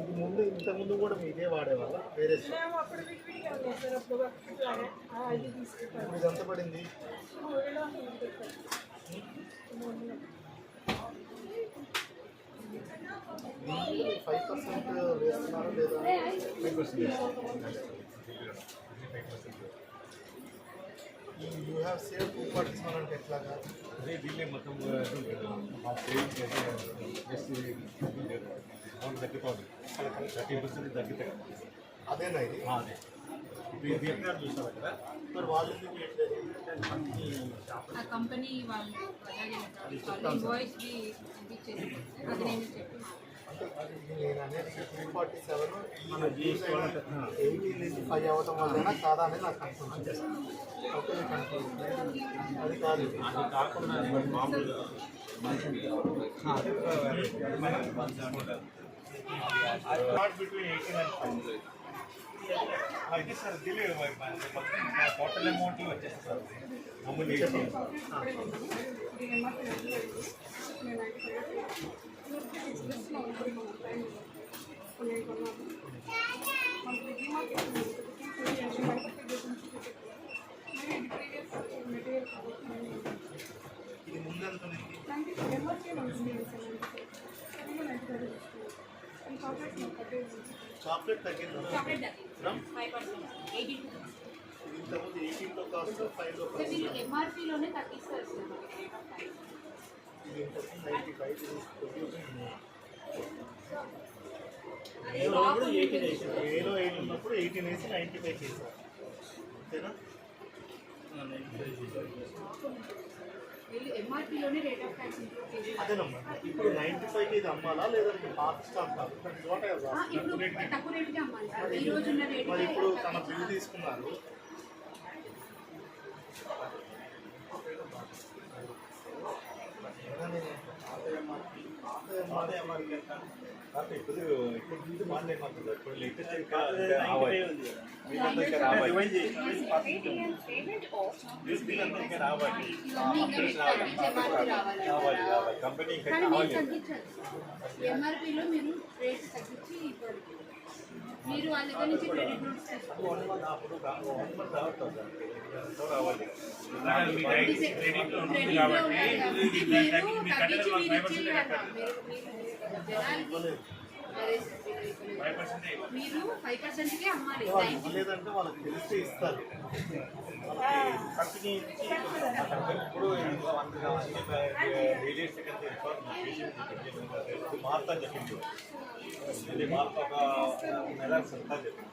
ఇది ముందు ఇంతకుముందు కూడా మీ ఇదే వాడేవాళ్ళ వేరే ఇది ఎంత పడింది? 5% వేస్తున్నారా లేదా? 5%. You have saved 2 parties అంటే ఎట్లాగా? అదే దీనిలో మొత్తం మా సేవింగ్స్ జస్ట్ అమౌంట్ తగ్గిపోతుంది 30% తగ్గితే అదేనా ఇది? అదే మీరు చెప్పినారు చూసారు కదా, మరి వాళ్ళు ఆ కంపెనీ వాళ్ళు ఇన్వాయిస్ అది నేను చెప్పి అంటే అది నేను అనేది 347 మన 18 నుంచి 5 అవ్వటం వల్ల కాదా అనేది నాకు కన్ఫర్మ్ చేస్తాను. ఓకే, అది కాదు, అది కాకుండా మామూలుగా నాట్ బిట్వీన్ 18 and 5 అయితే సార్ దిలే టోటల్ అమౌంట్ వచ్చేస్తుంది సార్ మామూలు ఇది ముందంతా చాక్లెట్ తగ్గింది. ఇంతకుముందు 18లో కాస్ట్ 5లో కాస్ట్ ఎంఆర్పీలోనే తగ్గిస్తారు ఇది ఇంతకుముందు 95 ఏలో 8 ఉన్నప్పుడు 18 వేసి 95 చేశారు అంతేనా? ఎంఆర్పీలోనే రేట్ ఆఫ్ ట్యాక్స్ ఇంక్లూడ్ చేయాలి. అదేనమ్మా, ఇప్పుడు 95కి ఇది అమ్మాలా లేదంటే పాత స్టాక్ కాదు ఇప్పుడు తక్కువ రేటుకి అమ్మాలి సార్. ఈ రోజు ఉన్న రేట్ మరి ఇప్పుడు తన బిల్ తీసుకున్నారు. ఇప్పుడు ముందు మాట్లాడేమంటుంది ఇప్పుడు లేటెస్ట్ కంపెనీ ఎంఆర్పీలో మీరు రేట్ తగ్గించి ఇవ్వాలి. మీరు వాళ్ళ దగ్గర నుంచి క్రెడిట్ నోట్స్ మీరు 5%కే అమ్మాలి. లేదంటే వాళ్ళకి తెలిస్తే ఇస్తారు. కంపెనీ ఇప్పుడు మార్త చెప్పింది, ఇది మార్త ఒక నెల సత్తా చెప్పింది.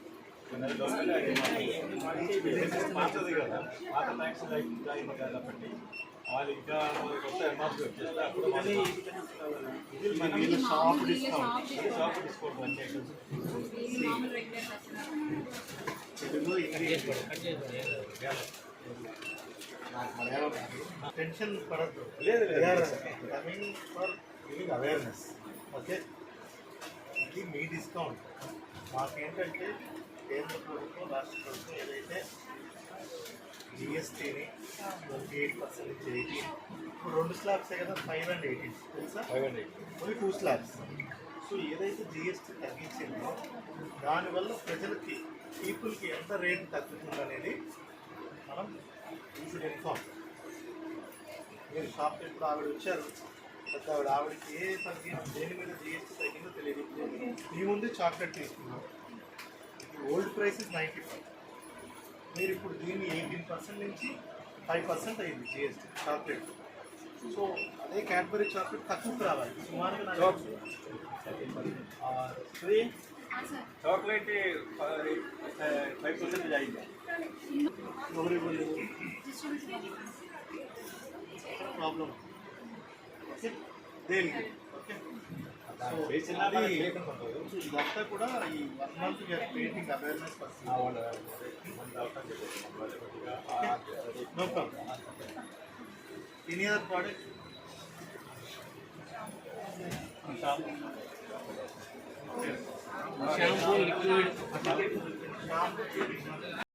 మారుతుంది కదా, పాత ట్యాక్స్ అయిపోయింది కాబట్టి వాళ్ళు ఇంకా కొత్త ఎంఆర్పీ వచ్చేస్తే అప్పుడు షాప్ డిస్కౌంట్ టెన్షన్ పడద్దు. లేదు coming for giving awareness. Okay, ఇది మీ డిస్కౌంట్. మాకేంటంటే కేంద్ర ప్రభుత్వం రాష్ట్ర ప్రభుత్వం ఏదైతే జిఎస్టీని 28% నుంచి 18, ఇప్పుడు 2 స్లాబ్సే కదా, 5 and 18 తెలుసా? 5 and 8 ఓన్లీ 2 స్లాబ్స్. సో ఏదైతే జిఎస్టీ తగ్గించిందో దానివల్ల ప్రజలకి పీపుల్కి ఎంత రేటు తగ్గుతుంది అనేది మనం షుడ్ ఇన్ఫార్మ్. మీరు షాప్కి ఇప్పుడు ఆవిడ వచ్చారు, ఆవిడకి ఏ దేని మీద జిఎస్టీ తగ్గిందో తెలియదు. మీ ముందు చాక్లెట్ తీసుకున్నాం, ఓల్డ్ ప్రైస్ ఇస్ 95. మీరు ఇప్పుడు దీన్ని 18% నుంచి 5% అయింది జిఎస్టీ చాక్లెట్. సో అదే క్యాడ్బరీ చాక్లెట్ తక్కువకు రావాలి సుమారుగా. చాక్లెట్ 5% అయింది. ప్రాబ్లం ఓకే దేనికి ఓకే. ఇదంతా కూడా ఈ 1 month creating awareness person. No problem. Any other product? Shampoo, liquid,